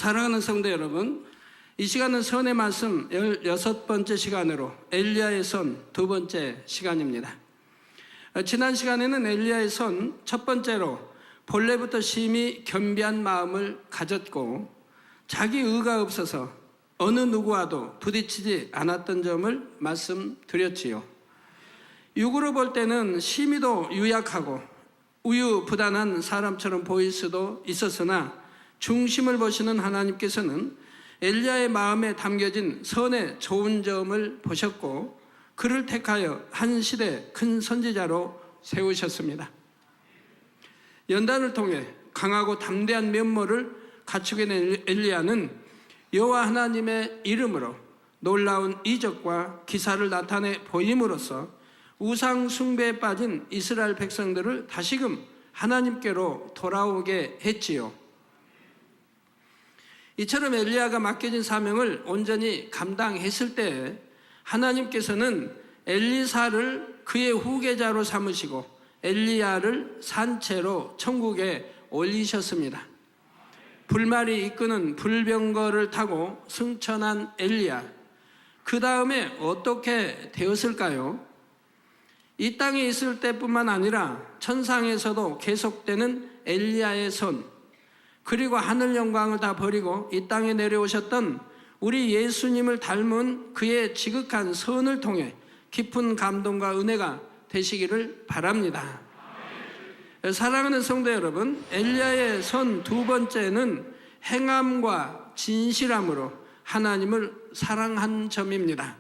사랑하는 성도 여러분, 이 시간은 선의 말씀 16번째 시간으로 엘리야의 선 두 번째 시간입니다. 지난 시간에는 엘리야의 선 첫 번째로 본래부터 심히 겸비한 마음을 가졌고 자기 의가 없어서 어느 누구와도 부딪히지 않았던 점을 말씀드렸지요. 육으로 볼 때는 심히도 유약하고 우유부단한 사람처럼 보일 수도 있었으나 중심을 보시는 하나님께서는 엘리야의 마음에 담겨진 선의 좋은 점을 보셨고 그를 택하여 한 시대 큰 선지자로 세우셨습니다. 연단을 통해 강하고 담대한 면모를 갖추게 된 엘리야는 여호와 하나님의 이름으로 놀라운 이적과 기사를 나타내 보임으로써 우상 숭배에 빠진 이스라엘 백성들을 다시금 하나님께로 돌아오게 했지요. 이처럼 엘리야가 맡겨진 사명을 온전히 감당했을 때 하나님께서는 엘리사를 그의 후계자로 삼으시고 엘리야를 산채로 천국에 올리셨습니다. 불말이 이끄는 불병거를 타고 승천한 엘리야, 그 다음에 어떻게 되었을까요? 이 땅에 있을 때뿐만 아니라 천상에서도 계속되는 엘리야의 선, 그리고 하늘 영광을 다 버리고 이 땅에 내려오셨던 우리 예수님을 닮은 그의 지극한 선을 통해 깊은 감동과 은혜가 되시기를 바랍니다. 사랑하는 성도 여러분, 엘리야의 선 두 번째는 행함과 진실함으로 하나님을 사랑한 점입니다.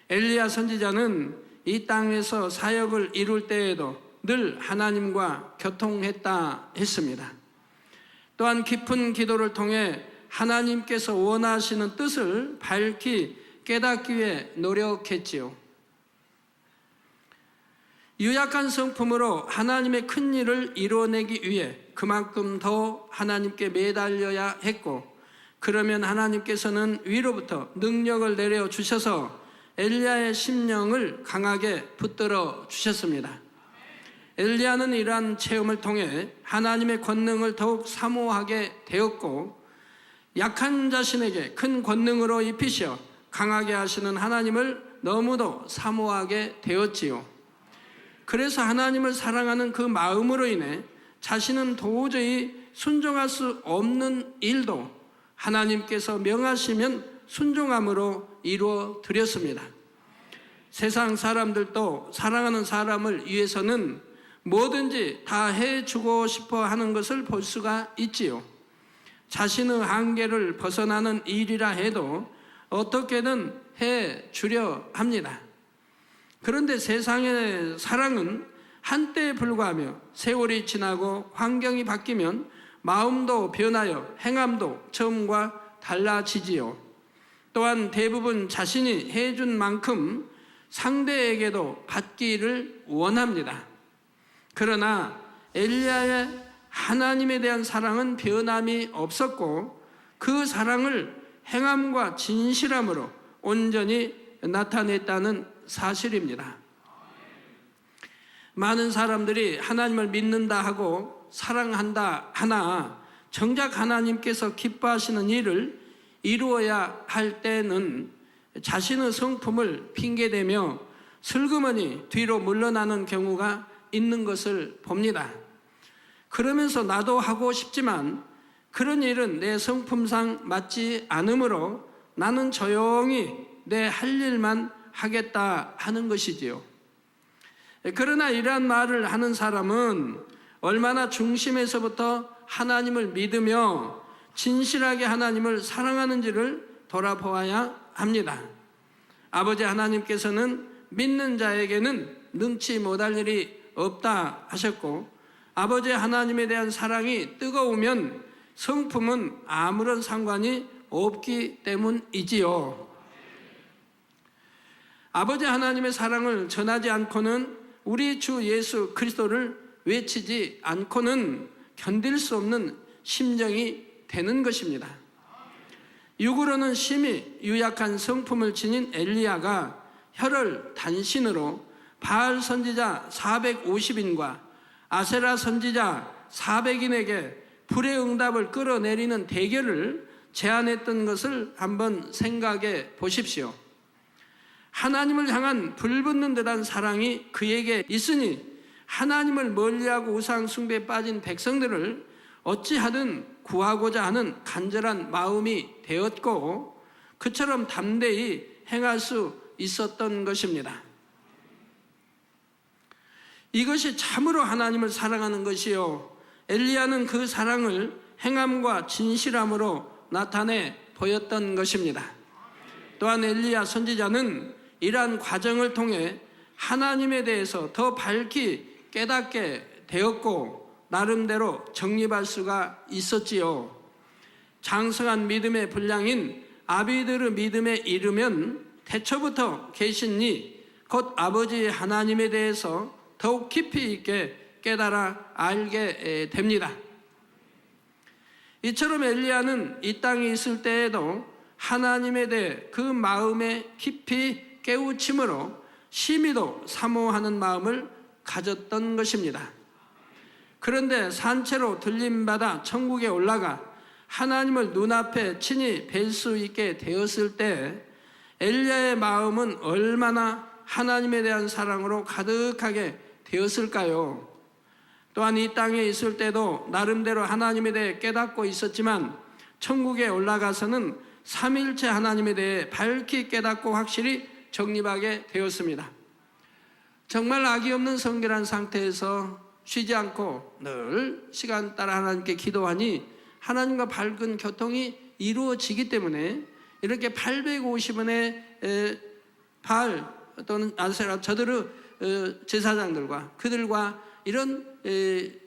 엘리야 선지자는 이 땅에서 사역을 이룰 때에도 늘 하나님과 교통했다 했습니다. 또한 깊은 기도를 통해 하나님께서 원하시는 뜻을 밝히 깨닫기 위해 노력했지요. 유약한 성품으로 하나님의 큰 일을 이루어내기 위해 그만큼 더 하나님께 매달려야 했고, 그러면 하나님께서는 위로부터 능력을 내려 주셔서 엘리야의 심령을 강하게 붙들어 주셨습니다. 엘리야는 이러한 체험을 통해 하나님의 권능을 더욱 사모하게 되었고, 약한 자신에게 큰 권능으로 입히셔 강하게 하시는 하나님을 너무도 사모하게 되었지요. 그래서 하나님을 사랑하는 그 마음으로 인해 자신은 도저히 순종할 수 없는 일도 하나님께서 명하시면 순종함으로 이루어 드렸습니다. 세상 사람들도 사랑하는 사람을 위해서는 뭐든지 다 해주고 싶어 하는 것을 볼 수가 있지요. 자신의 한계를 벗어나는 일이라 해도 어떻게든 해주려 합니다. 그런데 세상의 사랑은 한때에 불과하며 세월이 지나고 환경이 바뀌면 마음도 변하여 행함도 처음과 달라지지요. 또한 대부분 자신이 해준 만큼 상대에게도 받기를 원합니다. 그러나 엘리야의 하나님에 대한 사랑은 변함이 없었고 그 사랑을 행함과 진실함으로 온전히 나타냈다는 사실입니다. 많은 사람들이 하나님을 믿는다 하고 사랑한다 하나 정작 하나님께서 기뻐하시는 일을 이루어야 할 때는 자신의 성품을 핑계대며 슬그머니 뒤로 물러나는 경우가 있는 것을 봅니다. 그러면서 나도 하고 싶지만 그런 일은 내 성품상 맞지 않으므로 나는 조용히 내 할 일만 하겠다 하는 것이지요. 그러나 이러한 말을 하는 사람은 얼마나 중심에서부터 하나님을 믿으며 진실하게 하나님을 사랑하는지를 돌아보아야 합니다. 아버지 하나님께서는 믿는 자에게는 능치 못할 일이 없다 하셨고, 아버지 하나님에 대한 사랑이 뜨거우면 성품은 아무런 상관이 없기 때문이지요. 아버지 하나님의 사랑을 전하지 않고는 우리 주 예수 그리스도를 외치지 않고는 견딜 수 없는 심정이 되는 것입니다. 육으로는 심히 유약한 성품을 지닌 엘리야가 혈을 단신으로 바알 선지자 450인과 아세라 선지자 400인에게 불의 응답을 끌어내리는 대결을 제안했던 것을 한번 생각해 보십시오. 하나님을 향한 불붙는 듯한 사랑이 그에게 있으니 하나님을 멀리하고 우상 숭배에 빠진 백성들을 어찌하든 구하고자 하는 간절한 마음이 되었고 그처럼 담대히 행할 수 있었던 것입니다. 이것이 참으로 하나님을 사랑하는 것이요, 엘리야는 그 사랑을 행함과 진실함으로 나타내 보였던 것입니다. 또한 엘리야 선지자는 이러한 과정을 통해 하나님에 대해서 더 밝히 깨닫게 되었고 나름대로 정립할 수가 있었지요. 장성한 믿음의 분량인 아비들의 믿음에 이르면 태초부터 계신 이 곧 아버지 하나님에 대해서 더욱 깊이 있게 깨달아 알게 됩니다. 이처럼 엘리야는 이 땅에 있을 때에도 하나님에 대해 그 마음에 깊이 깨우침으로 심히도 사모하는 마음을 가졌던 것입니다. 그런데 산채로 들림받아 천국에 올라가 하나님을 눈앞에 친히 뵐 수 있게 되었을 때 엘리야의 마음은 얼마나 하나님에 대한 사랑으로 가득하게 되었을까요? 또한 이 땅에 있을 때도 나름대로 하나님에 대해 깨닫고 있었지만 천국에 올라가서는 삼위일체 하나님에 대해 밝히 깨닫고 확실히 정립하게 되었습니다. 정말 악이 없는 성결한 상태에서 쉬지 않고 늘 시간 따라 하나님께 기도하니 하나님과 밝은 교통이 이루어지기 때문에 이렇게 850원의 바알 또는 아세라 저들의 제사장들과 그들과 이런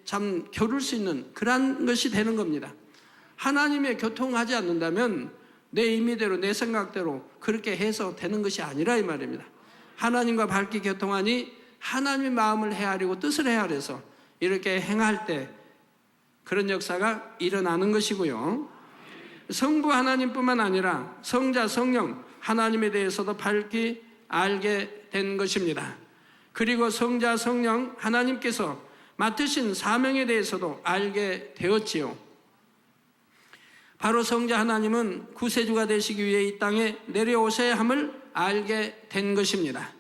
참 겨룰 수 있는 그런 것이 되는 겁니다. 하나님의 교통하지 않는다면 내 임의대로 내 생각대로 그렇게 해서 되는 것이 아니라 이 말입니다. 하나님과 밝게 교통하니 하나님의 마음을 헤아리고 뜻을 헤아려서 이렇게 행할 때 그런 역사가 일어나는 것이고요. 성부 하나님뿐만 아니라 성자 성령 하나님에 대해서도 밝게 알게 된 것입니다. 그리고 성자 성령 하나님께서 맡으신 사명에 대해서도 알게 되었지요. 바로 성자 하나님은 구세주가 되시기 위해 이 땅에 내려오셔야 함을 알게 된 것입니다.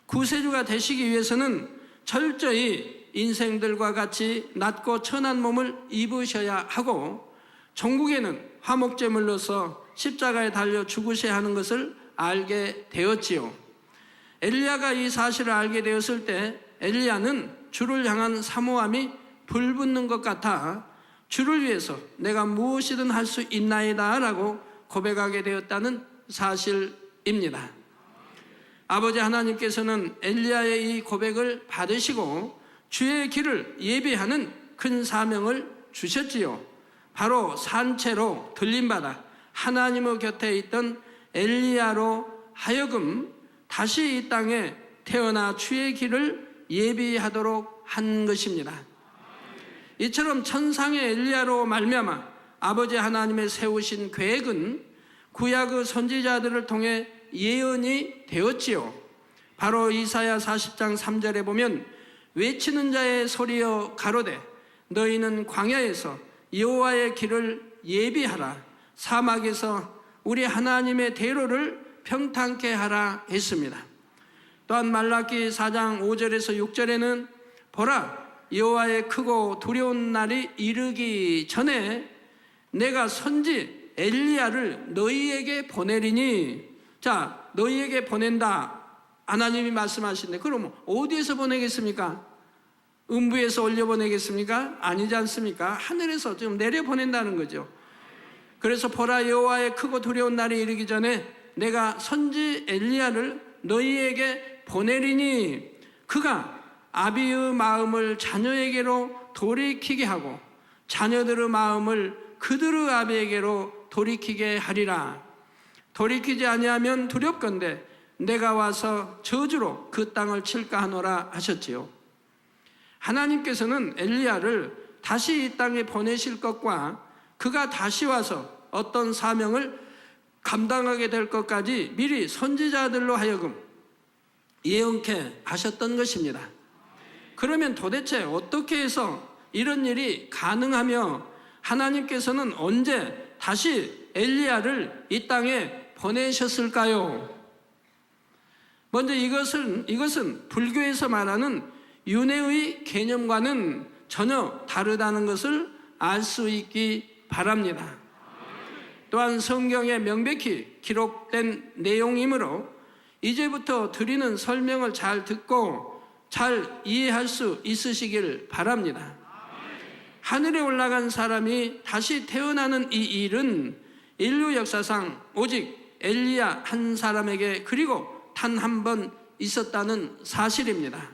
구세주가 되시기 위해서는 철저히 인생들과 같이 낮고 천한 몸을 입으셔야 하고 종국에는 화목제물로서 십자가에 달려 죽으셔야 하는 것을 알게 되었지요. 엘리야가 이 사실을 알게 되었을 때 엘리야는 주를 향한 사모함이 불붙는 것 같아 주를 위해서 내가 무엇이든 할 수 있나이다 라고 고백하게 되었다는 사실입니다. 아버지 하나님께서는 엘리야의 이 고백을 받으시고 주의 길을 예비하는 큰 사명을 주셨지요. 바로 산채로 들림받아 하나님의 곁에 있던 엘리야로 하여금 다시 이 땅에 태어나 주의 길을 예비하도록 한 것입니다. 이처럼 천상의 엘리야로 말미암아 아버지 하나님의 세우신 계획은 구약의 선지자들을 통해 예언이 되었지요. 바로 이사야 40장 3절에 보면 외치는 자의 소리여 가로되 너희는 광야에서 여호와의 길을 예비하라 사막에서 우리 하나님의 대로를 평탄케 하라 했습니다. 또한 말라기 4장 5절에서 6절에는 보라 여호와의 크고 두려운 날이 이르기 전에 내가 선지 엘리야를 너희에게 보내리니. 자, 너희에게 보낸다 하나님이 말씀하시는데 그럼 어디에서 보내겠습니까? 음부에서 올려보내겠습니까? 아니지 않습니까? 하늘에서 좀 내려보낸다는 거죠. 그래서 보라 여호와의 크고 두려운 날이 이르기 전에 내가 선지 엘리야를 너희에게 보내리니 그가 아비의 마음을 자녀에게로 돌이키게 하고 자녀들의 마음을 그들의 아비에게로 돌이키게 하리라. 돌이키지 아니하면 두렵건대 내가 와서 저주로 그 땅을 칠까 하노라 하셨지요. 하나님께서는 엘리야를 다시 이 땅에 보내실 것과 그가 다시 와서 어떤 사명을 감당하게 될 것까지 미리 선지자들로 하여금 예언케 하셨던 것입니다. 그러면 도대체 어떻게 해서 이런 일이 가능하며 하나님께서는 언제 다시 엘리야를 이 땅에 보내셨을까요? 먼저 이것은 불교에서 말하는 윤회의 개념과는 전혀 다르다는 것을 알 수 있기 바랍니다. 또한 성경에 명백히 기록된 내용이므로 이제부터 드리는 설명을 잘 듣고 잘 이해할 수 있으시길 바랍니다. 하늘에 올라간 사람이 다시 태어나는 이 일은 인류 역사상 오직 엘리야 한 사람에게 그리고 단 한 번 있었다는 사실입니다.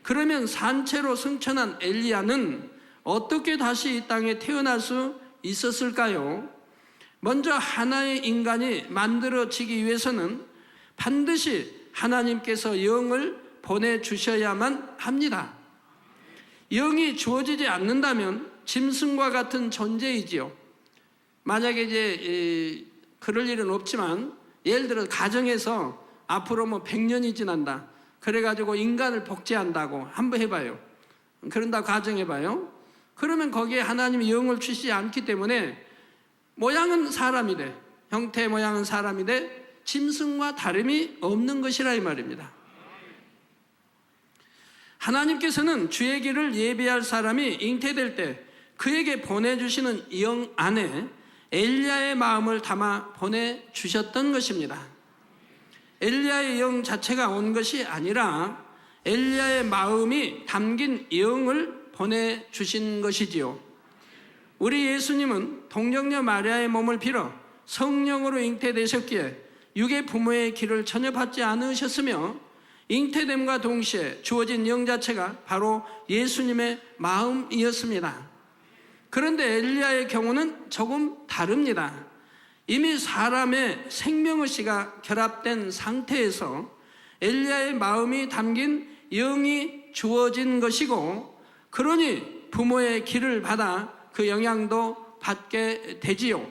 그러면 산채로 승천한 엘리야는 어떻게 다시 이 땅에 태어날 수 있었을까요? 먼저 하나의 인간이 만들어지기 위해서는 반드시 하나님께서 영을 보내주셔야만 합니다. 영이 주어지지 않는다면 짐승과 같은 존재이지요. 만약에 이제 그럴 일은 없지만 예를 들어 가정에서 앞으로 100년이 지난다. 그래가지고 인간을 복제한다고 한번 해봐요. 그런다고 가정해봐요. 그러면 거기에 하나님이 영을 주시지 않기 때문에 모양은 사람이 돼. 형태 모양은 사람이 돼. 짐승과 다름이 없는 것이라 이 말입니다. 하나님께서는 주의 길을 예비할 사람이 잉태될 때 그에게 보내주시는 영 안에 엘리야의 마음을 담아 보내주셨던 것입니다. 엘리야의 영 자체가 온 것이 아니라 엘리야의 마음이 담긴 영을 보내주신 것이지요. 우리 예수님은 동정녀 마리아의 몸을 빌어 성령으로 잉태되셨기에 육의 부모의 길을 전혀 받지 않으셨으며 잉태됨과 동시에 주어진 영 자체가 바로 예수님의 마음이었습니다. 그런데 엘리야의 경우는 조금 다릅니다. 이미 사람의 생명의식가 결합된 상태에서 엘리야의 마음이 담긴 영이 주어진 것이고, 그러니 부모의 길을 받아 그 영향도 받게 되지요.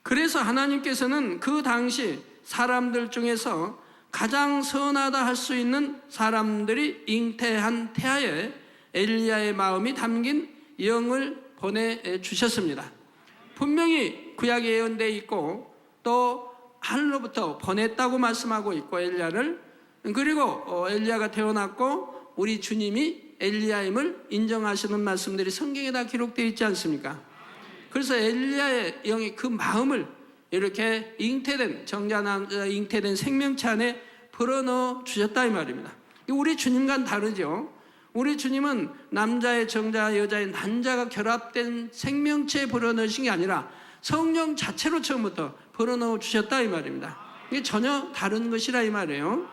그래서 하나님께서는 그 당시 사람들 중에서 가장 선하다 할 수 있는 사람들이 잉태한 태아에 엘리야의 마음이 담긴 영을 보내주셨습니다. 분명히 구약에 예언되어 있고 또 하늘로부터 보냈다고 말씀하고 있고 엘리야를, 그리고 엘리야가 태어났고 우리 주님이 엘리야임을 인정하시는 말씀들이 성경에 다 기록되어 있지 않습니까? 그래서 엘리야의 영이 그 마음을 이렇게 잉태된 정자남자 잉태된 생명체 안에 불어넣어 주셨다 이 말입니다. 우리 주님과는 다르죠. 우리 주님은 남자의 정자 여자의 난자가 결합된 생명체에 불어넣으신 게 아니라 성령 자체로 처음부터 불어넣어 주셨다 이 말입니다. 이게 전혀 다른 것이라 이 말이에요.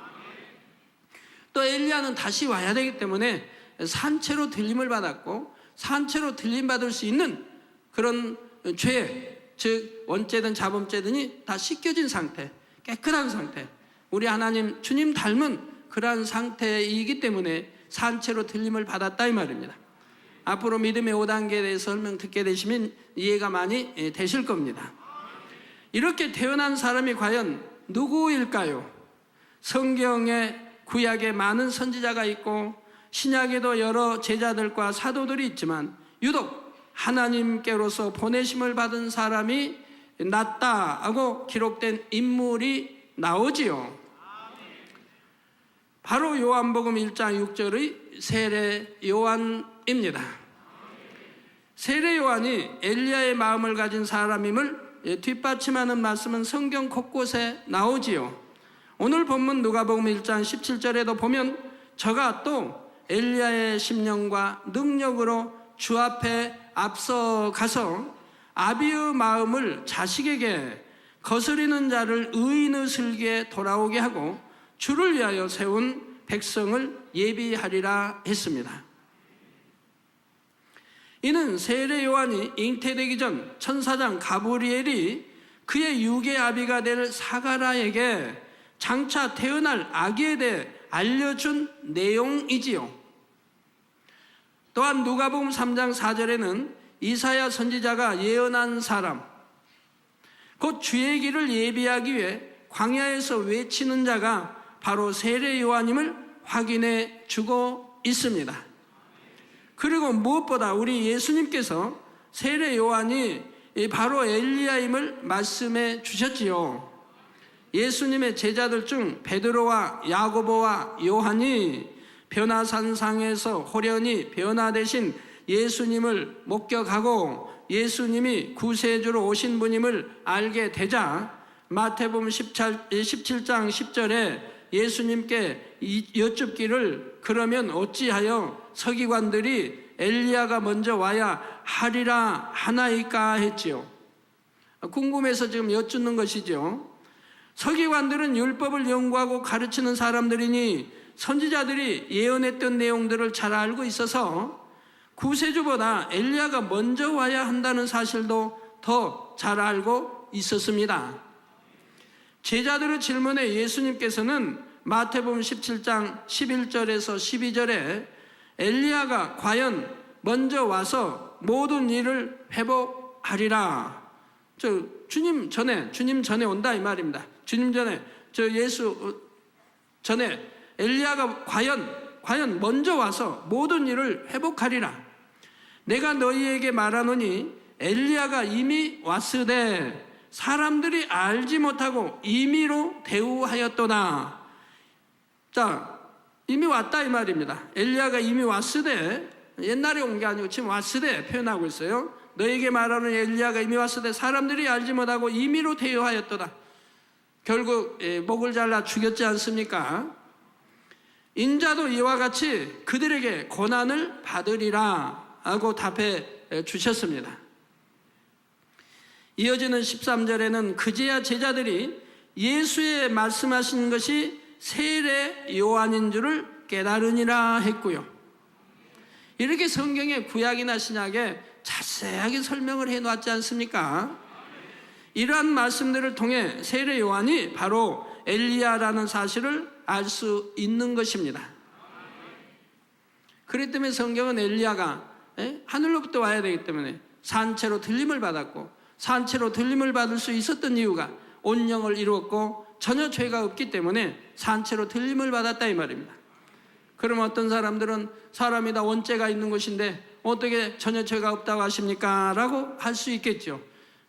또 엘리야는 다시 와야 되기 때문에 산채로 들림을 받았고, 산채로 들림 받을 수 있는 그런 죄, 즉 원죄든 자범죄든이 다 씻겨진 상태, 깨끗한 상태, 우리 하나님 주님 닮은 그러한 상태이기 때문에 산채로 들림을 받았다 이 말입니다. 앞으로 믿음의 5단계에 대해서 설명 듣게 되시면 이해가 많이 되실 겁니다. 이렇게 태어난 사람이 과연 누구일까요? 성경에 구약에 많은 선지자가 있고 신약에도 여러 제자들과 사도들이 있지만 유독 하나님께로서 보내심을 받은 사람이 낫다하고 기록된 인물이 나오지요. 바로 요한복음 1장 6절의 세례 요한입니다. 세례 요한이 엘리야의 마음을 가진 사람임을 뒷받침하는 말씀은 성경 곳곳에 나오지요. 오늘 본문 누가복음 1장 17절에도 보면 저가 또 엘리야의 심령과 능력으로 주 앞에 앞서가서 아비의 마음을 자식에게 거스리는 자를 의인의 슬기에 돌아오게 하고 주를 위하여 세운 백성을 예비하리라 했습니다. 이는 세례 요한이 잉태되기 전 천사장 가브리엘이 그의 육의 아비가 될 사가랴에게 장차 태어날 아기에 대해 알려준 내용이지요. 또한 누가복음 3장 4절에는 이사야 선지자가 예언한 사람, 곧 주의 길을 예비하기 위해 광야에서 외치는 자가 바로 세례 요한임을 확인해 주고 있습니다. 그리고 무엇보다 우리 예수님께서 세례 요한이 바로 엘리야임을 말씀해 주셨지요. 예수님의 제자들 중 베드로와 야고보와 요한이 변화산상에서 호련히 변화되신 예수님을 목격하고 예수님이 구세주로 오신 분임을 알게 되자 마태복음 17장 10절에 예수님께 여쭙기를 그러면 어찌하여 서기관들이 엘리야가 먼저 와야 하리라 하나이까 했지요. 궁금해서 지금 여쭙는 것이죠. 서기관들은 율법을 연구하고 가르치는 사람들이니 선지자들이 예언했던 내용들을 잘 알고 있어서 구세주보다 엘리야가 먼저 와야 한다는 사실도 더 잘 알고 있었습니다. 제자들의 질문에 예수님께서는 마태복음 17장 11절에서 12절에 엘리야가 과연 먼저 와서 모든 일을 회복하리라. 주님 전에 온다 이 말입니다. 주님 전에 예수 전에 엘리야가 과연 먼저 와서 모든 일을 회복하리라. 내가 너희에게 말하노니 엘리야가 이미 왔으되 사람들이 알지 못하고 임의로 대우하였도다. 자, 이미 왔다 이 말입니다. 엘리야가 이미 왔으되, 옛날에 온 게 아니고 지금 왔으되 표현하고 있어요. 너에게 말하는 엘리야가 이미 왔으되 사람들이 알지 못하고 임의로 대우하였도다. 결국 목을 잘라 죽였지 않습니까? 인자도 이와 같이 그들에게 고난을 받으리라 하고 답해 주셨습니다. 이어지는 13절에는 그제야 제자들이 예수의 말씀하신 것이 세례 요한인 줄을 깨달으니라 했고요. 이렇게 성경의 구약이나 신약에 자세하게 설명을 해놨지 않습니까? 이러한 말씀들을 통해 세례 요한이 바로 엘리야라는 사실을 알 수 있는 것입니다. 그렇기 때문에 성경은 엘리야가 하늘로부터 와야 되기 때문에 산채로 들림을 받았고, 산채로 들림을 받을 수 있었던 이유가 온영을 이루었고 전혀 죄가 없기 때문에 산채로 들림을 받았다 이 말입니다. 그럼 어떤 사람들은 사람이 다 원죄가 있는 것인데 어떻게 전혀 죄가 없다고 하십니까? 라고 할 수 있겠죠.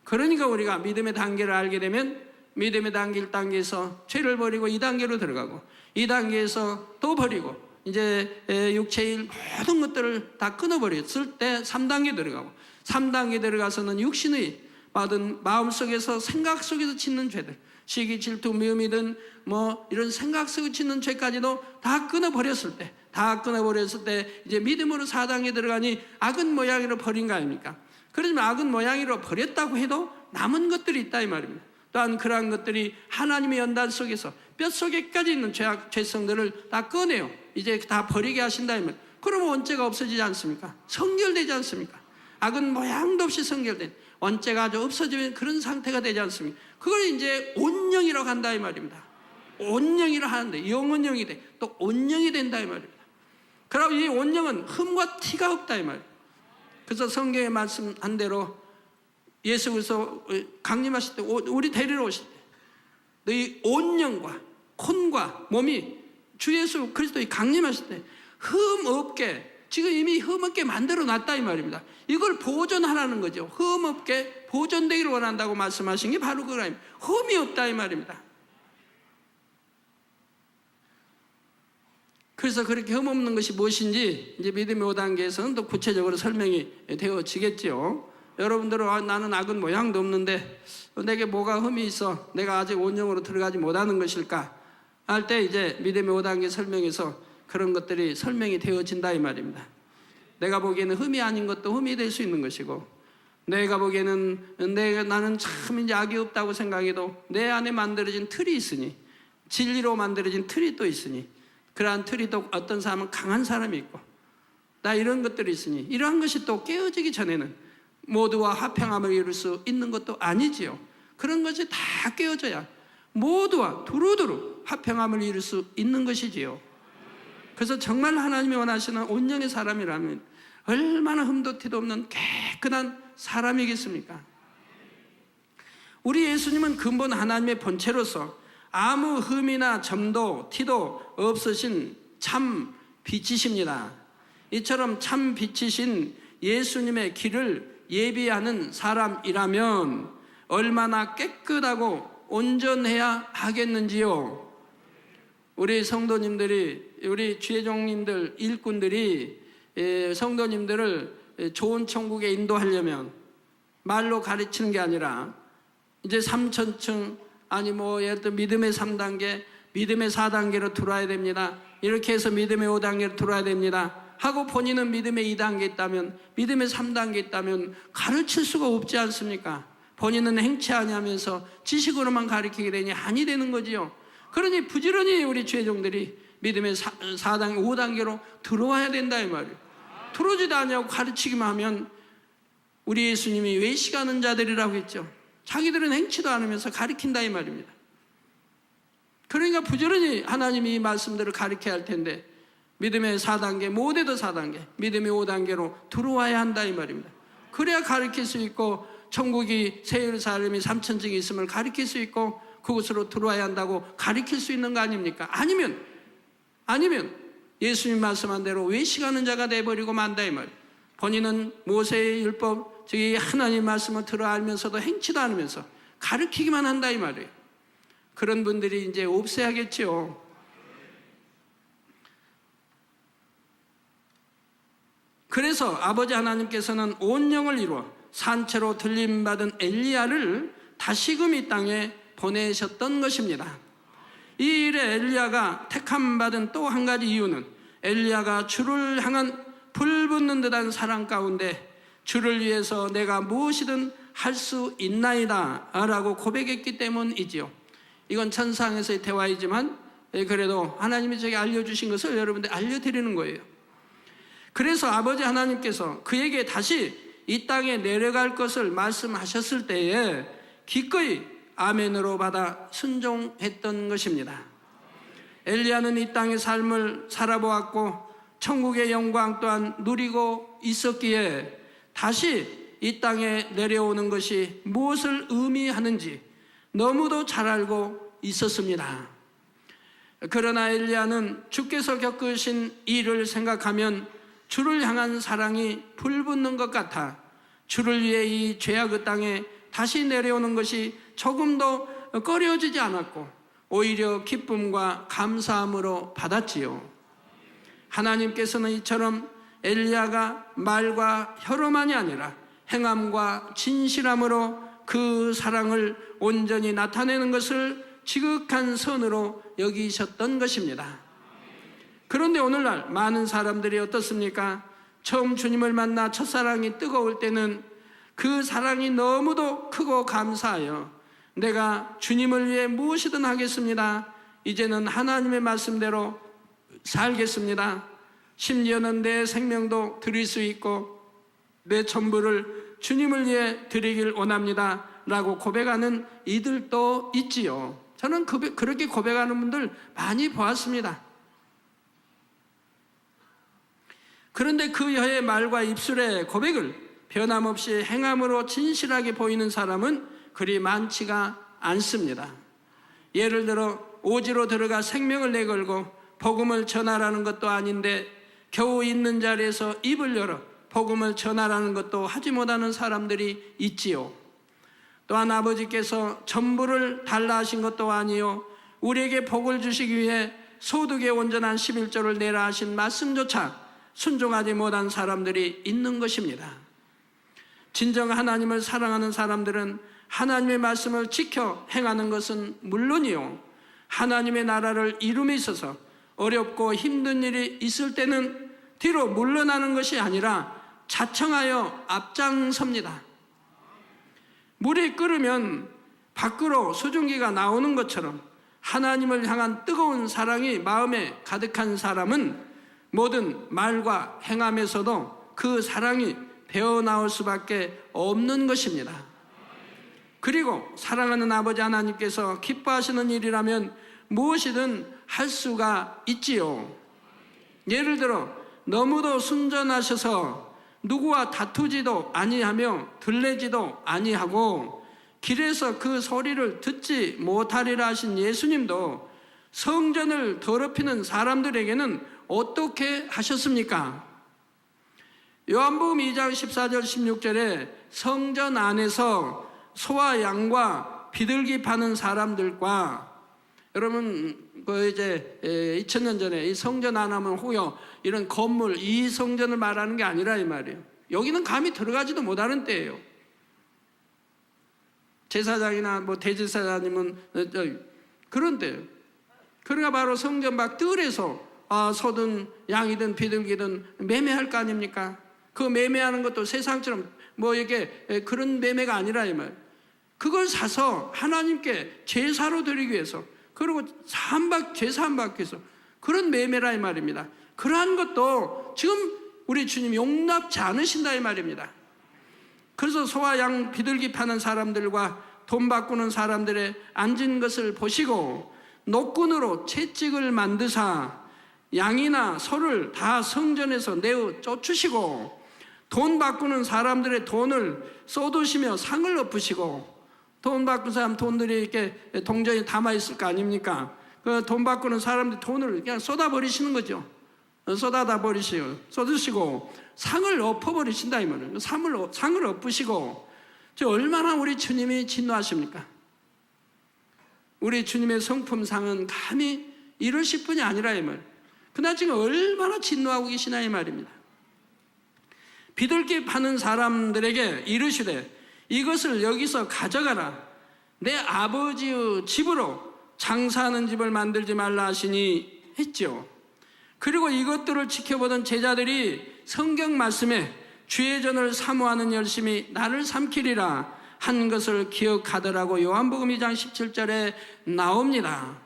그러니까 우리가 믿음의 단계를 알게 되면 믿음의 단계에서 죄를 버리고 2단계로 들어가고 2단계에서 또 버리고 이제 육체의 모든 것들을 다 끊어버렸을 때 3단계 들어가고 3단계 들어가서는 육신의 받은 마음속에서 생각 속에서 짓는 죄들, 시기, 질투, 미움이든 뭐 이런 생각 속에 짓는 죄까지도 다 끊어버렸을 때 이제 믿음으로 4단계 들어가니 악은 모양으로 버린 거 아닙니까? 그러지만 악은 모양으로 버렸다고 해도 남은 것들이 있다 이 말입니다. 또한 그러한 것들이 하나님의 연단 속에서 뼛속에까지 있는 죄성들을 다 꺼내요. 이제 다 버리게 하신다 이 말입니다. 그러면 원죄가 없어지지 않습니까? 성결되지 않습니까? 악은 모양도 없이 성결된 원죄가 아주 없어지면 그런 상태가 되지 않습니까? 그걸 이제 온영이라고 한다 이 말입니다. 온영이라 하는데 영은 영이 돼. 또 온영이 된다 이 말입니다. 그럼 이 온영은 흠과 티가 없다 이 말입니다. 그래서 성경에 말씀한 대로 예수께서 강림하실 때 우리 데리러 오실 때 너희 온영과 혼과 몸이 주 예수 그리스도의 강림하실 때 흠 없게, 지금 이미 흠 없게 만들어 놨다 이 말입니다. 이걸 보존하라는 거죠. 흠 없게 보존되기를 원한다고 말씀하신 게 바로 그거입니다. 흠이 없다 이 말입니다. 그래서 그렇게 흠 없는 것이 무엇인지 이제 믿음의 5단계에서는 또 구체적으로 설명이 되어지겠지요. 여러분들은 나는 악은 모양도 없는데 내게 뭐가 흠이 있어 내가 아직 온영으로 들어가지 못하는 것일까 할 때 이제 믿음의 5단계 설명에서 그런 것들이 설명이 되어진다 이 말입니다. 내가 보기에는 흠이 아닌 것도 흠이 될 수 있는 것이고, 내가 보기에는 나는 참 이제 악이 없다고 생각해도 내 안에 만들어진 틀이 있으니, 진리로 만들어진 틀이 또 있으니, 그러한 틀이 또 어떤 사람은 강한 사람이 있고, 나 이런 것들이 있으니 이러한 것이 또 깨어지기 전에는 모두와 화평함을 이룰 수 있는 것도 아니지요. 그런 것이 다 깨어져야 모두와 두루두루 화평함을 이룰 수 있는 것이지요. 그래서 정말 하나님이 원하시는 온영의 사람이라면 얼마나 흠도 티도 없는 깨끗한 사람이겠습니까? 우리 예수님은 근본 하나님의 본체로서 아무 흠이나 점도 티도 없으신 참 빛이십니다. 이처럼 참 빛이신 예수님의 길을 예비하는 사람이라면 얼마나 깨끗하고 온전해야 하겠는지요. 우리 성도님들이, 우리 주의종님들, 일꾼들이 성도님들을 좋은 천국에 인도하려면 말로 가르치는 게 아니라 이제 3천층, 아니 예를 들어 믿음의 3단계, 믿음의 4단계로 들어와야 됩니다. 이렇게 해서 믿음의 5단계로 들어와야 됩니다 하고 본인은 믿음의 2단계 있다면, 믿음의 3단계 있다면 가르칠 수가 없지 않습니까? 본인은 행치 아니하면서 지식으로만 가르치게 되니 한이 되는 거지요. 그러니 부지런히 우리 주의종들이 믿음의 4단계, 5단계로 들어와야 된다 이 말이에요. 들어오지도 않냐고 가르치기만 하면 우리 예수님이 외식하는 자들이라고 했죠. 자기들은 행치도 않으면서 가르친다 이 말입니다. 그러니까 부지런히 하나님이 이 말씀들을 가르쳐야 할 텐데 믿음의 4단계, 못해도 4단계, 믿음의 5단계로 들어와야 한다 이 말입니다. 그래야 가르칠 수 있고 천국이 새 예루살렘이 3천층이 있음을 가르칠 수 있고 그곳으로 들어와야 한다고 가르칠 수 있는 거 아닙니까? 아니면 예수님 말씀한 대로 외식하는 자가 돼버리고 만다 이 말이에요. 본인은 모세의 율법, 즉 하나님 말씀을 들어 알면서도 행치도 않으면서 가르치기만 한다 이 말이에요. 그런 분들이 이제 없애야겠죠. 그래서 아버지 하나님께서는 온 영을 이루어 산채로 들림받은 엘리야를 다시금 이 땅에 보내셨던 것입니다. 이 일에 엘리야가 택함받은 또 한 가지 이유는 엘리야가 주를 향한 불붙는 듯한 사랑 가운데 주를 위해서 내가 무엇이든 할 수 있나이다 라고 고백했기 때문이지요. 이건 천상에서의 대화이지만 그래도 하나님이 저에게 알려주신 것을 여러분들 알려드리는 거예요. 그래서 아버지 하나님께서 그에게 다시 이 땅에 내려갈 것을 말씀하셨을 때에 기꺼이 아멘으로 받아 순종했던 것입니다. 엘리야는 이 땅의 삶을 살아보았고 천국의 영광 또한 누리고 있었기에 다시 이 땅에 내려오는 것이 무엇을 의미하는지 너무도 잘 알고 있었습니다. 그러나 엘리야는 주께서 겪으신 일을 생각하면 주를 향한 사랑이 불붙는 것 같아 주를 위해 이 죄악의 땅에 다시 내려오는 것이 조금도 꺼려지지 않았고 오히려 기쁨과 감사함으로 받았지요. 하나님께서는 이처럼 엘리야가 말과 혀로만이 아니라 행함과 진실함으로 그 사랑을 온전히 나타내는 것을 지극한 선으로 여기셨던 것입니다. 그런데 오늘날 많은 사람들이 어떻습니까? 처음 주님을 만나 첫사랑이 뜨거울 때는 그 사랑이 너무도 크고 감사하여 내가 주님을 위해 무엇이든 하겠습니다. 이제는 하나님의 말씀대로 살겠습니다. 심지어는 내 생명도 드릴 수 있고 내 전부를 주님을 위해 드리길 원합니다 라고 고백하는 이들도 있지요. 저는 그렇게 고백하는 분들 많이 보았습니다. 그런데 그 여의 말과 입술의 고백을 변함없이 행함으로 진실하게 보이는 사람은 그리 많지가 않습니다. 예를 들어 오지로 들어가 생명을 내걸고 복음을 전하라는 것도 아닌데 겨우 있는 자리에서 입을 열어 복음을 전하라는 것도 하지 못하는 사람들이 있지요. 또한 아버지께서 전부를 달라 하신 것도 아니요 우리에게 복을 주시기 위해 소득의 온전한 11조를 내라 하신 말씀조차 순종하지 못한 사람들이 있는 것입니다. 진정 하나님을 사랑하는 사람들은 하나님의 말씀을 지켜 행하는 것은 물론이요 하나님의 나라를 이룸에 있어서 어렵고 힘든 일이 있을 때는 뒤로 물러나는 것이 아니라 자청하여 앞장섭니다. 물이 끓으면 밖으로 수증기가 나오는 것처럼 하나님을 향한 뜨거운 사랑이 마음에 가득한 사람은 모든 말과 행함에서도 그 사랑이 배어나올 수밖에 없는 것입니다. 그리고 사랑하는 아버지 하나님께서 기뻐하시는 일이라면 무엇이든 할 수가 있지요. 예를 들어 너무도 순전하셔서 누구와 다투지도 아니하며 들레지도 아니하고 길에서 그 소리를 듣지 못하리라 하신 예수님도 성전을 더럽히는 사람들에게는 어떻게 하셨습니까? 요한복음 2장 14절 16절에 성전 안에서 소와 양과 비둘기 파는 사람들과, 여러분 그 이제 2000년 전에 이 성전 안 하면 후여 이런 건물, 이 성전을 말하는 게 아니라 이 말이에요. 여기는 감히 들어가지도 못하는 때예요. 제사장이나 뭐 대제사장님은 그런 때예요. 그러니까 바로 성전 밖 뜰에서 소든 양이든 비둘기든 매매할 거 아닙니까? 그 매매하는 것도 세상처럼 뭐 이게 그런 매매가 아니라 이 말. 그걸 사서 하나님께 제사로 드리기 위해서, 그리고 제사 받기 위해서 그런 매매라 이 말입니다. 그러한 것도 지금 우리 주님이 용납지 않으신다 이 말입니다. 그래서 소와 양 비둘기 파는 사람들과 돈 바꾸는 사람들의 앉은 것을 보시고 노끈으로 채찍을 만드사 양이나 소를 다 성전에서 내어 쫓으시고 돈 바꾸는 사람들의 돈을 쏟으시며 상을 엎으시고, 돈 바꾸는 사람 돈들이 이렇게 동전에 담아 있을 거 아닙니까? 그 돈 바꾸는 사람들 돈을 그냥 쏟아버리시는 거죠. 쏟아다 버리시고 쏟으시고 상을 엎어버리신다 이 말이에요. 상을 엎으시고. 얼마나 우리 주님이 진노하십니까? 우리 주님의 성품상은 감히 이러실 분이 아니라 이 말. 그러나 지금 얼마나 진노하고 계시나 이 말입니다. 비둘기 파는 사람들에게 이르시되 이것을 여기서 가져가라. 내 아버지의 집으로 장사하는 집을 만들지 말라 하시니 했죠. 그리고 이것들을 지켜보던 제자들이 성경 말씀에 주의 전을 사모하는 열심이 나를 삼키리라 한 것을 기억하더라고 요한복음 2장 17절에 나옵니다.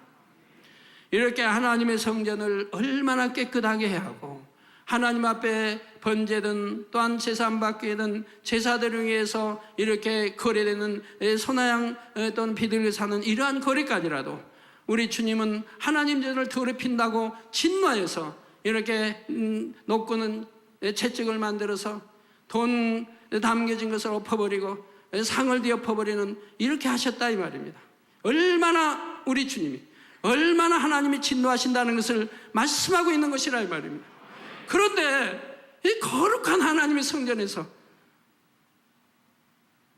이렇게 하나님의 성전을 얼마나 깨끗하게 해야 하고, 하나님 앞에 번제든 또한 제사 받기든 제사들을 위해서 이렇게 거래되는 소나 양 또는 비둘기 사는 이러한 거래까지라도 우리 주님은 하나님 전을 더럽힌다고 진노하여서 이렇게 노끈은 채찍을 만들어서 돈 담겨진 것을 엎어버리고 상을 뒤엎어버리는, 이렇게 하셨다 이 말입니다. 얼마나 우리 주님이, 얼마나 하나님이 진노하신다는 것을 말씀하고 있는 것이라 이 말입니다. 그런데 이 거룩한 하나님의 성전에서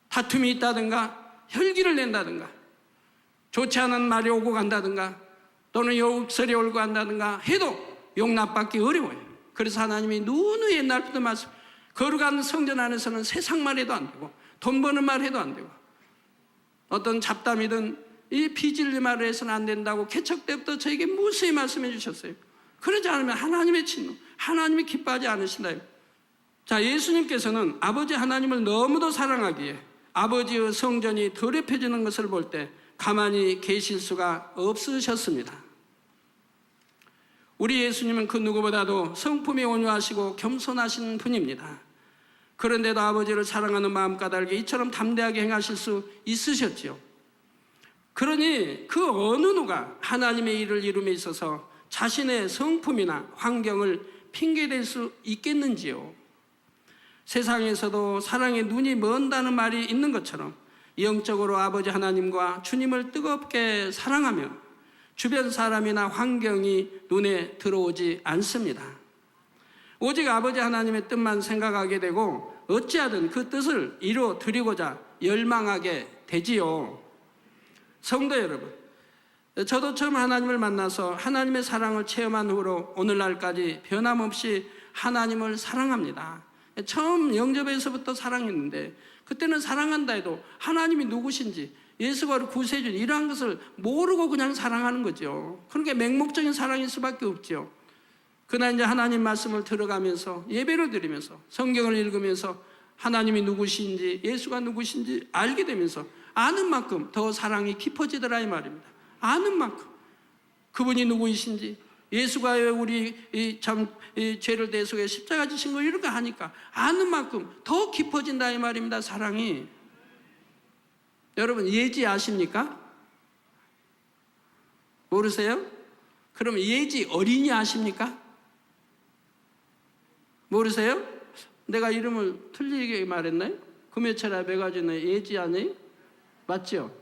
다툼이 있다든가 혈기를 낸다든가 좋지 않은 말이 오고 간다든가 또는 욕설이 오고 간다든가 해도 용납받기 어려워요. 그래서 하나님이 누누이 옛날부터 말씀, 거룩한 성전 안에서는 세상 말 해도 안 되고 돈 버는 말 해도 안 되고 어떤 잡담이든 이 비진리 말을 해서는 안 된다고 개척 때부터 저에게 무수히 말씀해 주셨어요. 그러지 않으면 하나님의 진노, 하나님이 기뻐하지 않으신다. 자, 예수님께서는 아버지 하나님을 너무도 사랑하기에 아버지의 성전이 더럽혀지는 것을 볼 때 가만히 계실 수가 없으셨습니다. 우리 예수님은 그 누구보다도 성품이 온유하시고 겸손하신 분입니다. 그런데도 아버지를 사랑하는 마음 까닭에 이처럼 담대하게 행하실 수 있으셨지요. 그러니 그 어느 누가 하나님의 일을 이룸에 있어서 자신의 성품이나 환경을 핑계댈 수 있겠는지요. 세상에서도 사랑의 눈이 먼다는 말이 있는 것처럼 영적으로 아버지 하나님과 주님을 뜨겁게 사랑하며 주변 사람이나 환경이 눈에 들어오지 않습니다. 오직 아버지 하나님의 뜻만 생각하게 되고 어찌하든 그 뜻을 이루어 드리고자 열망하게 되지요. 성도 여러분, 저도 처음 하나님을 만나서 하나님의 사랑을 체험한 후로 오늘날까지 변함없이 하나님을 사랑합니다. 처음 영접에서부터 사랑했는데 그때는 사랑한다 해도 하나님이 누구신지, 예수가 우리 구세주인 이러한 것을 모르고 그냥 사랑하는 거죠. 그러니까 맹목적인 사랑일 수밖에 없죠. 그러나 이제 하나님 말씀을 들어가면서 예배를 드리면서 성경을 읽으면서 하나님이 누구신지 예수가 누구신지 알게 되면서 아는 만큼 더 사랑이 깊어지더라 이 말입니다. 아는 만큼 그분이 누구이신지, 예수가 우리 이 죄를 대속해 십자가 지신 거 이런 거 하니까 아는 만큼 더 깊어진다 이 말입니다. 사랑이. 여러분 예지 아십니까? 모르세요? 그럼 예지 어린이 아십니까? 모르세요? 내가 이름을 틀리게 말했나요? 금요철에 매가지네 예지 아니에요? 맞죠?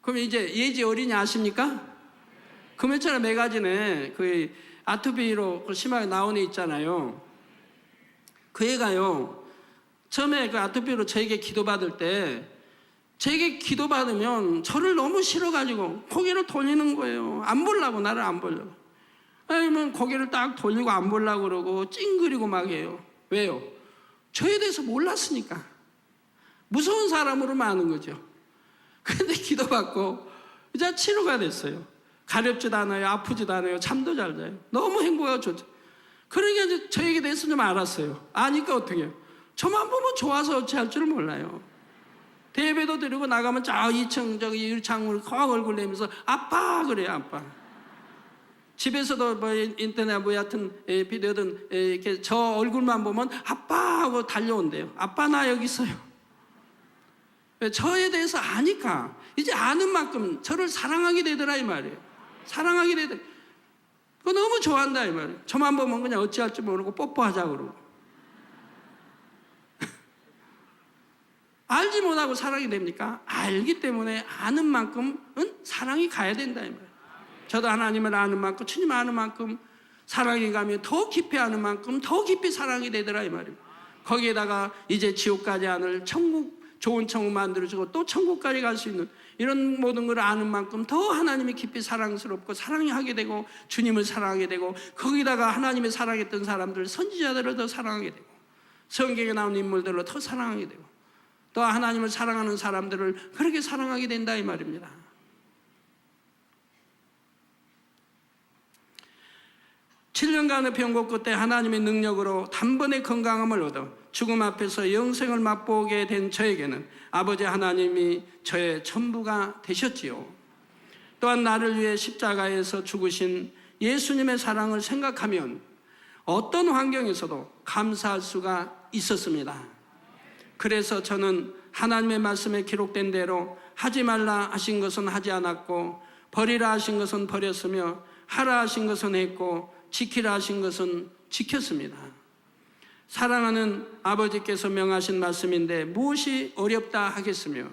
그럼 이제 예지 어린이 아십니까? 금요철에 매가지네 그 아토피로 심하게 나온 애 있잖아요. 그 애가요, 처음에 그 아토피로 저에게 기도받을 때, 저에게 기도받으면 저를 너무 싫어가지고 고개를 돌리는 거예요. 안 보려고, 나를 안 보려고. 아니면 고개를 딱 돌리고 안 보려고 그러고 찡그리고 막 해요. 왜요? 저에 대해서 몰랐으니까. 무서운 사람으로 많은 거죠. 근데 기도받고 이제 치료가 됐어요. 가렵지도 않아요. 아프지도 않아요. 잠도 잘 자요. 너무 행복하고 좋죠. 그러니까 이제 저에게 대해서 좀 알았어요. 아니까 어떻게 해요? 저만 보면 좋아서 어찌할 줄을 몰라요. 대배도 드리고 나가면 저 2층 저기 창문을 콱 얼굴 내면서 아빠 그래요. 아빠. 집에서도 뭐 인터넷 뭐 여하튼 비디오든 이렇게 저 얼굴만 보면 아빠 하고 달려온대요. 아빠 나 여기 있어요. 저에 대해서 아니까 이제 아는 만큼 저를 사랑하게 되더라 이 말이에요. 사랑하게 되더라. 그거 너무 좋아한다 이 말이에요. 저만 보면 그냥 어찌할 줄 모르고 뽀뽀하자 그러고. 알지 못하고 사랑이 됩니까? 알기 때문에 아는 만큼은 사랑이 가야 된다 이 말이에요. 저도 하나님을 아는 만큼, 주님 아는 만큼 사랑이 가면 더 깊이 아는 만큼 더 깊이 사랑이 되더라 이 말이에요. 거기에다가 이제 지옥까지 않을 천국, 좋은 천국 만들어주고 또 천국까지 갈 수 있는 이런 모든 걸 아는 만큼 더 하나님이 깊이 사랑스럽고 사랑이 하게 되고 주님을 사랑하게 되고 거기다가 하나님의 사랑했던 사람들, 선지자들을 더 사랑하게 되고 성경에 나온 인물들을 더 사랑하게 되고 또 하나님을 사랑하는 사람들을 그렇게 사랑하게 된다 이 말입니다. (7년간의) 병고 끝에 하나님의 능력으로 단번에 건강함을 얻어 죽음 앞에서 영생을 맛보게 된 저에게는 아버지 하나님이 저의 전부가 되셨지요. 또한 나를 위해 십자가에서 죽으신 예수님의 사랑을 생각하면 어떤 환경에서도 감사할 수가 있었습니다. 그래서 저는 하나님의 말씀에 기록된 대로 하지 말라 하신 것은 하지 않았고 버리라 하신 것은 버렸으며 하라 하신 것은 했고 지키라 하신 것은 지켰습니다. 사랑하는 아버지께서 명하신 말씀인데 무엇이 어렵다 하겠으며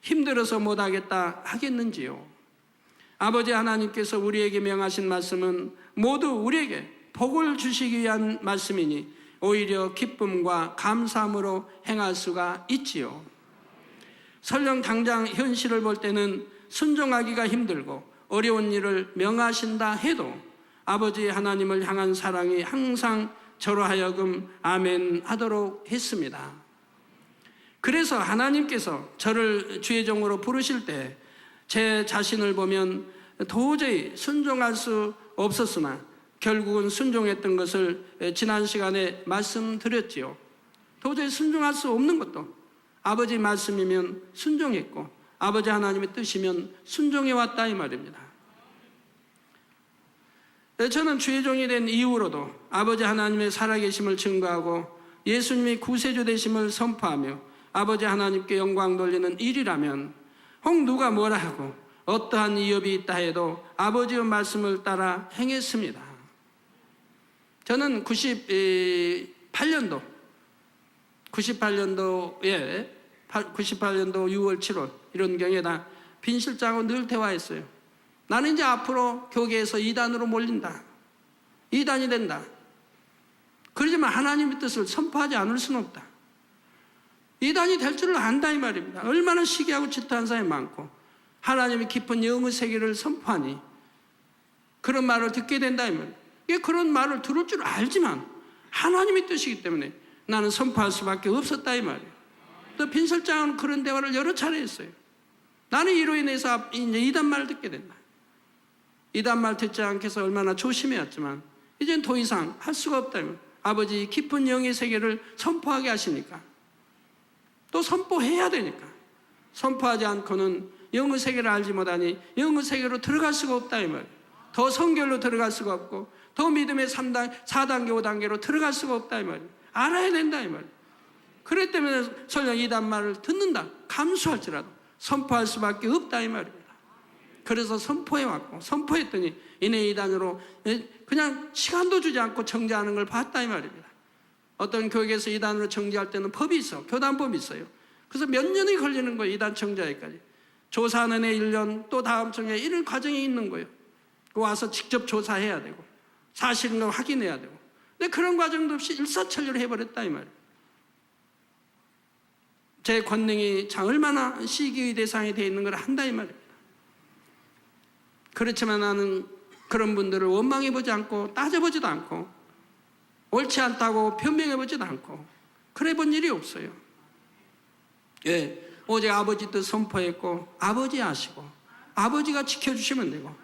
힘들어서 못하겠다 하겠는지요. 아버지 하나님께서 우리에게 명하신 말씀은 모두 우리에게 복을 주시기 위한 말씀이니 오히려 기쁨과 감사함으로 행할 수가 있지요. 설령 당장 현실을 볼 때는 순종하기가 힘들고 어려운 일을 명하신다 해도 아버지 하나님을 향한 사랑이 항상 저로 하여금 아멘 하도록 했습니다. 그래서 하나님께서 저를 주의 종으로 부르실 때 제 자신을 보면 도저히 순종할 수 없었으나 결국은 순종했던 것을 지난 시간에 말씀드렸지요. 도저히 순종할 수 없는 것도 아버지 말씀이면 순종했고 아버지 하나님의 뜻이면 순종해왔다 이 말입니다. 저는 주의 종이 된 이후로도 아버지 하나님의 살아계심을 증거하고 예수님이 구세주 되심을 선포하며 아버지 하나님께 영광 돌리는 일이라면 혹 누가 뭐라 하고 어떠한 이업이 있다 해도 아버지의 말씀을 따라 행했습니다. 저는 98년도에 98년도 6월 7월 이런 경우에 다 빈 실장하고 늘 대화했어요. 나는 이제 앞으로 교계에서 이단으로 몰린다. 이단이 된다. 그러지만 하나님의 뜻을 선포하지 않을 수는 없다. 이단이 될 줄을 안다 이 말입니다. 얼마나 시기하고 질투한 사람이 많고 하나님의 깊은 영의 세계를 선포하니 그런 말을 듣게 된다 이 말입니다. 이게 그런 말을 들을 줄 알지만 하나님의 뜻이기 때문에 나는 선포할 수밖에 없었다 이 말이에요. 또 빈설장은 그런 대화를 여러 차례 했어요. 나는 이로 인해서 이제 이단 말을 듣게 된다. 이단 말 듣지 않게 해서 얼마나 조심해왔지만 이젠 더 이상 할 수가 없다. 아버지 깊은 영의 세계를 선포하게 하시니까 또 선포해야 되니까 선포하지 않고는 영의 세계를 알지 못하니 영의 세계로 들어갈 수가 없다 이 말이에요. 더 성결로 들어갈 수가 없고 더 믿음의 4단계 5단계로 들어갈 수가 없다 이 말이에요. 알아야 된다 이 말이에요. 그렇기 때문에 설령 이단 말을 듣는다 감수할지라도 선포할 수밖에 없다 이 말입니다. 그래서 선포해왔고 선포했더니 이내 이단으로 그냥 시간도 주지 않고 정죄하는 걸 봤다 이 말입니다. 어떤 교육에서 이단으로 정죄할 때는 법이 있어. 교단법이 있어요. 그래서 몇 년이 걸리는 거예요. 이단 정죄하기까지. 조사하는 애 1년 또 다음 정에 이런 과정이 있는 거예요. 와서 직접 조사해야 되고 사실인 걸 확인해야 되고 근데 그런 과정도 없이 일사천리로 해버렸다 이 말이에요. 제 권능이 얼마나 시기의 대상이 되어 있는 걸 한다 이 말입니다. 그렇지만 나는 그런 분들을 원망해보지 않고 따져보지도 않고 옳지 않다고 변명해보지도 않고 그래 본 일이 없어요. 예, 오직 아버지 뜻 선포했고 아버지 아시고 아버지가 지켜주시면 되고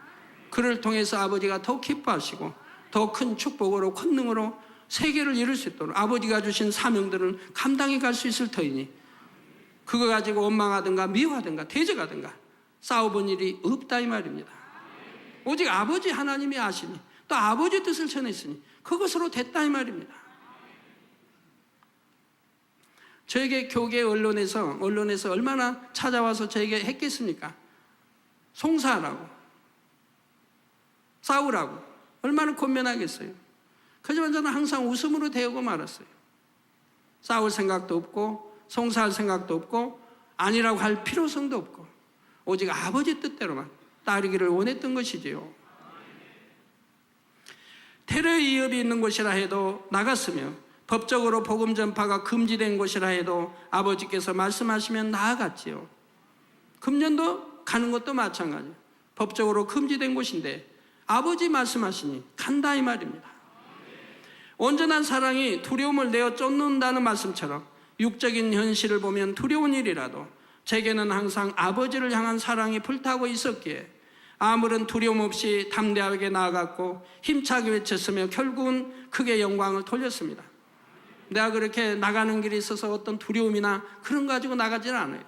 그를 통해서 아버지가 더 기뻐하시고 더 큰 축복으로 권능으로 세계를 이룰 수 있도록 아버지가 주신 사명들을 감당해 갈 수 있을 터이니 그거 가지고 원망하든가 미워하든가 대적하든가 싸워본 일이 없다 이 말입니다. 오직 아버지 하나님이 아시니 또 아버지 뜻을 전했으니 그것으로 됐다 이 말입니다. 저에게 교계 언론에서 얼마나 찾아와서 저에게 했겠습니까? 송사하라고 싸우라고 얼마나 권면하겠어요. 하지만 저는 항상 웃음으로 대하고 말았어요. 싸울 생각도 없고 송사할 생각도 없고 아니라고 할 필요성도 없고 오직 아버지 뜻대로만 따르기를 원했던 것이지요. 테러의 위협이 있는 곳이라 해도 나갔으며 법적으로 복음 전파가 금지된 곳이라 해도 아버지께서 말씀하시면 나아갔지요. 금년도 가는 것도 마찬가지예요. 법적으로 금지된 곳인데 아버지 말씀하시니 간다 이 말입니다. 온전한 사랑이 두려움을 내어 쫓는다는 말씀처럼 육적인 현실을 보면 두려운 일이라도 제게는 항상 아버지를 향한 사랑이 불타고 있었기에 아무런 두려움 없이 담대하게 나아갔고 힘차게 외쳤으며 결국은 크게 영광을 돌렸습니다. 내가 그렇게 나가는 길에 있어서 어떤 두려움이나 그런 거 가지고 나가지는 않아요.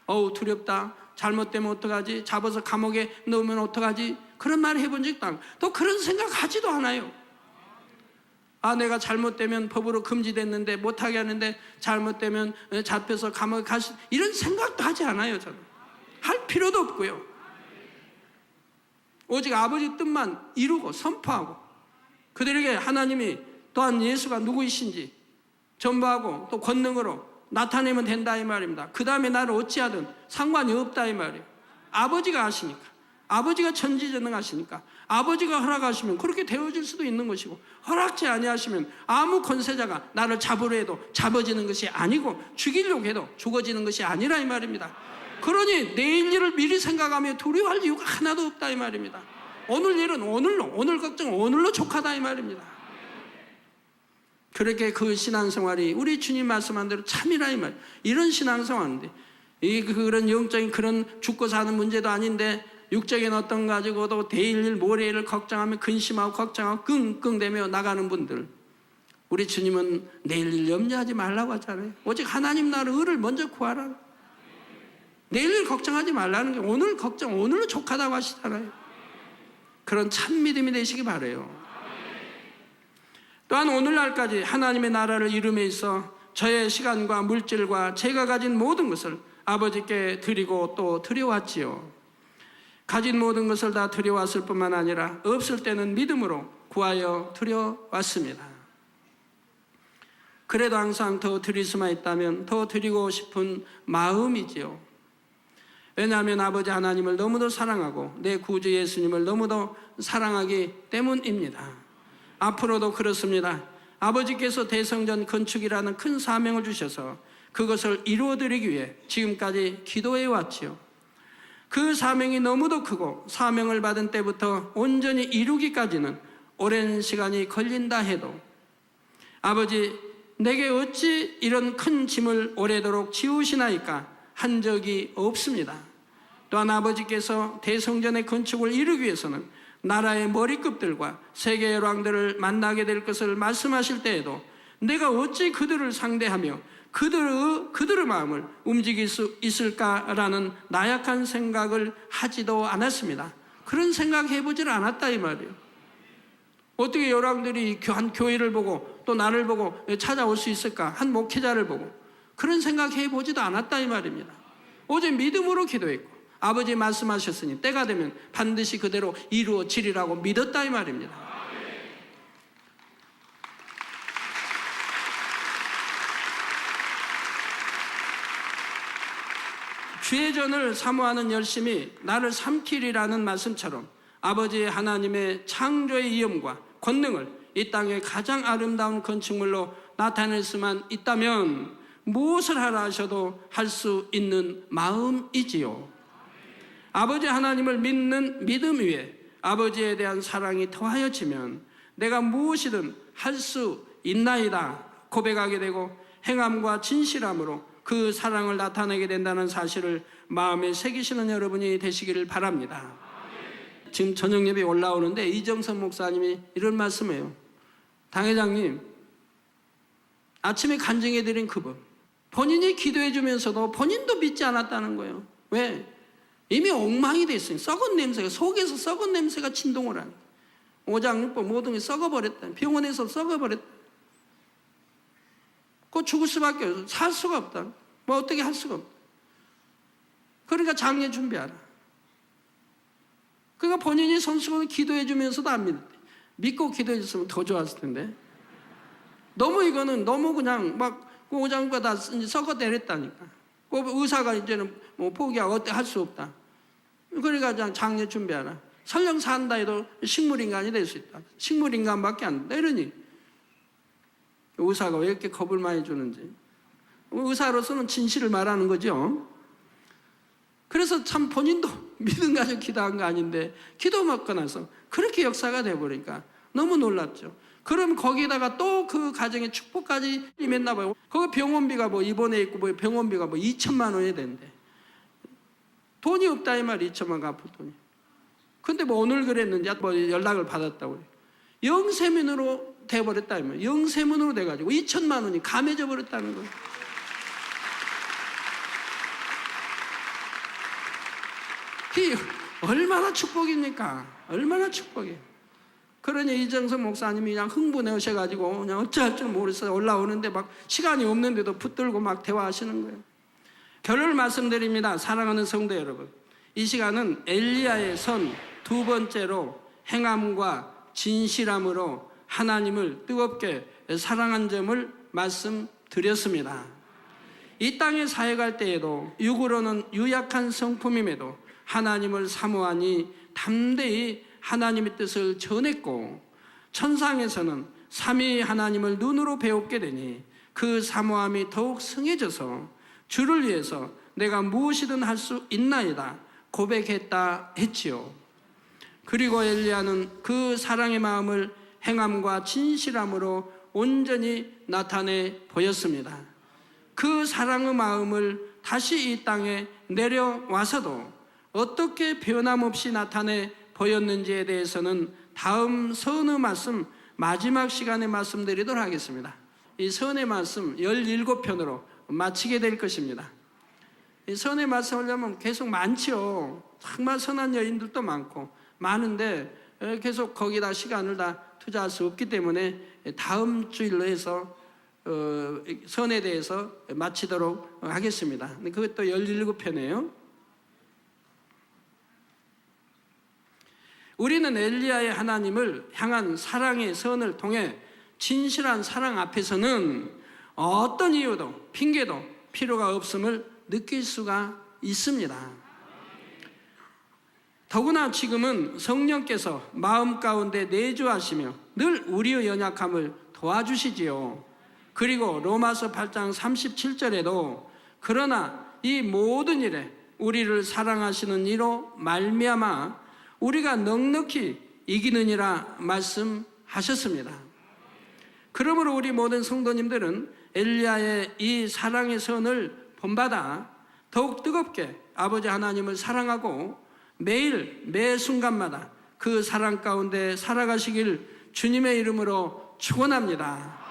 어우 두렵다, 잘못되면 어떡하지, 잡아서 감옥에 넣으면 어떡하지, 그런 말 해본 적도 않고 또 그런 생각하지도 않아요. 아 내가 잘못되면 법으로 금지됐는데 못하게 하는데 잘못되면 잡혀서 감옥에 갈 수, 이런 생각도 하지 않아요. 저는 할 필요도 없고요. 오직 아버지 뜻만 이루고 선포하고 그들에게 하나님이 또한 예수가 누구이신지 전부하고 또 권능으로 나타내면 된다 이 말입니다. 그 다음에 나를 어찌하든 상관이 없다 이 말이에요. 아버지가 아시니까, 아버지가 전지전능하시니까 아버지가 허락하시면 그렇게 되어질 수도 있는 것이고 허락지 아니하시면 아무 권세자가 나를 잡으려 해도 잡아지는 것이 아니고 죽이려고 해도 죽어지는 것이 아니라 이 말입니다. 그러니 내일 일을 미리 생각하며 두려워할 이유가 하나도 없다 이 말입니다. 오늘 일은 오늘로, 오늘 걱정은 오늘로 족하다 이 말입니다. 그렇게 그 신앙생활이 우리 주님 말씀한 대로 참이라 이 말이에요. 이런 신앙생활인데 그런 영적인 그런 죽고 사는 문제도 아닌데 육적인 어떤 가지고도 내일 모레일을 걱정하며 근심하고 걱정하고 끙끙대며 나가는 분들, 우리 주님은 내일 일 염려하지 말라고 하잖아요. 오직 하나님 나라 의를 먼저 구하라. 내일 일 걱정하지 말라는 게 오늘 걱정 오늘로 족하다고 하시잖아요. 그런 참 믿음이 되시기 바라요. 또한 오늘날까지 하나님의 나라를 이룸에 있어 저의 시간과 물질과 제가 가진 모든 것을 아버지께 드리고 또 드려왔지요. 가진 모든 것을 다 드려왔을 뿐만 아니라 없을 때는 믿음으로 구하여 드려왔습니다. 그래도 항상 더 드릴 수만 있다면 더 드리고 싶은 마음이지요. 왜냐하면 아버지 하나님을 너무도 사랑하고 내 구주 예수님을 너무도 사랑하기 때문입니다. 앞으로도 그렇습니다. 아버지께서 대성전 건축이라는 큰 사명을 주셔서 그것을 이루어드리기 위해 지금까지 기도해 왔지요. 그 사명이 너무도 크고 사명을 받은 때부터 온전히 이루기까지는 오랜 시간이 걸린다 해도 아버지 내게 어찌 이런 큰 짐을 오래도록 지우시나이까 한 적이 없습니다. 또한 아버지께서 대성전의 건축을 이루기 위해서는 나라의 머리급들과 세계의 왕들을 만나게 될 것을 말씀하실 때에도 내가 어찌 그들을 상대하며 그들의 마음을 움직일 수 있을까라는 나약한 생각을 하지도 않았습니다. 그런 생각 해보질 않았다 이 말이에요. 어떻게 여러분들이 한 교회를 보고 또 나를 보고 찾아올 수 있을까? 한 목회자를 보고 그런 생각 해보지도 않았다 이 말입니다. 오직 믿음으로 기도했고 아버지 말씀하셨으니 때가 되면 반드시 그대로 이루어지리라고 믿었다 이 말입니다. 주의 전을 사모하는 열심이 나를 삼키리라는 말씀처럼 아버지 하나님의 창조의 이음과 권능을 이 땅의 가장 아름다운 건축물로 나타낼 수만 있다면 무엇을 하라 하셔도 할 수 있는 마음이지요. 아버지 하나님을 믿는 믿음 위에 아버지에 대한 사랑이 더하여지면 내가 무엇이든 할 수 있나이다 고백하게 되고 행함과 진실함으로 그 사랑을 나타내게 된다는 사실을 마음에 새기시는 여러분이 되시기를 바랍니다. 지금 저녁 예배 올라오는데 이정선 목사님이 이런 말씀해요. 당회장님, 아침에 간증해드린 그분, 본인이 기도해주면서도 본인도 믿지 않았다는 거예요. 왜? 이미 엉망이 됐어요. 썩은 냄새가, 속에서 썩은 냄새가 진동을 하는 거예요. 오장육부 모든 게 썩어버렸다. 병원에서 썩어버렸다. 그 죽을 수밖에 없어. 살 수가 없다. 뭐 어떻게 할 수가 없다. 그러니까 장례 준비하라. 그러니까 본인이 손수건을 기도해주면서도 안 믿었대. 믿고 기도해줬으면 더 좋았을 텐데. 너무 이거는 너무 그냥 막 오장육부가 다 썩어내렸다니까. 그 의사가 이제는 뭐 포기하고 어때 할 수 없다. 그러니까 그냥 장례 준비하라. 설령 산다 해도 식물인간이 될 수 있다. 식물인간밖에 안 된다. 이러니 의사가 왜 이렇게 겁을 많이 주는지. 의사로서는 진실을 말하는 거죠. 그래서 참 본인도 믿음 가지고 기도한 거 아닌데 기도 먹고 나서 그렇게 역사가 돼버리니까 너무 놀랐죠. 그럼 거기다가 또 그 가정의 축복까지 임했나 봐요. 거기 병원비가 뭐 입원해 있고 뭐 병원비가 뭐 2천만 원이 된대. 돈이 없다 이 말이 2천만 갚을 돈이. 근데 뭐 오늘 그랬는지 뭐 연락을 받았다고 해요. 영세문으로 돼버렸다 이 말이에요. 영세문으로 돼가지고 2천만 원이 감해져 버렸다는 거예요. 이 얼마나 축복입니까? 얼마나 축복이에요. 그러니 이정선 목사님이 그냥 흥분해 오셔가지고 그냥 어찌할 줄 모르겠어요. 올라오는데 막 시간이 없는데도 붙들고 막 대화하시는 거예요. 결론을 말씀드립니다. 사랑하는 성도 여러분, 이 시간은 엘리야의 선 두 번째로 행함과 진실함으로 하나님을 뜨겁게 사랑한 점을 말씀드렸습니다. 이 땅에 사역할 때에도 육으로는 유약한 성품임에도 하나님을 사모하니 담대히 하나님의 뜻을 전했고, 천상에서는 삼위 하나님을 눈으로 배웁게 되니 그 사모함이 더욱 성해져서 주를 위해서 내가 무엇이든 할 수 있나이다 고백했다 했지요. 그리고 엘리야는 그 사랑의 마음을 행함과 진실함으로 온전히 나타내 보였습니다. 그 사랑의 마음을 다시 이 땅에 내려와서도 어떻게 변함없이 나타내 보였는지에 대해서는 다음 선의 말씀 마지막 시간에 말씀드리도록 하겠습니다. 이 선의 말씀 17편으로 마치게 될 것입니다. 이 선의 말씀 하려면 계속 많죠. 정말 선한 여인들도 많은데 계속 거기다 시간을 다 투자할 수 없기 때문에 다음 주일로 해서 선에 대해서 마치도록 하겠습니다. 그것도 17편이에요. 우리는 엘리야의 하나님을 향한 사랑의 선을 통해 진실한 사랑 앞에서는 어떤 이유도 핑계도 필요가 없음을 느낄 수가 있습니다. 더구나 지금은 성령께서 마음 가운데 내주하시며 늘 우리의 연약함을 도와주시지요. 그리고 로마서 8장 37절에도 그러나 이 모든 일에 우리를 사랑하시는 이로 말미암아 우리가 넉넉히 이기느니라 말씀하셨습니다. 그러므로 우리 모든 성도님들은 엘리야의 이 사랑의 선을 본받아 더욱 뜨겁게 아버지 하나님을 사랑하고 매일 매 순간마다 그 사랑 가운데 살아가시길 주님의 이름으로 축원합니다.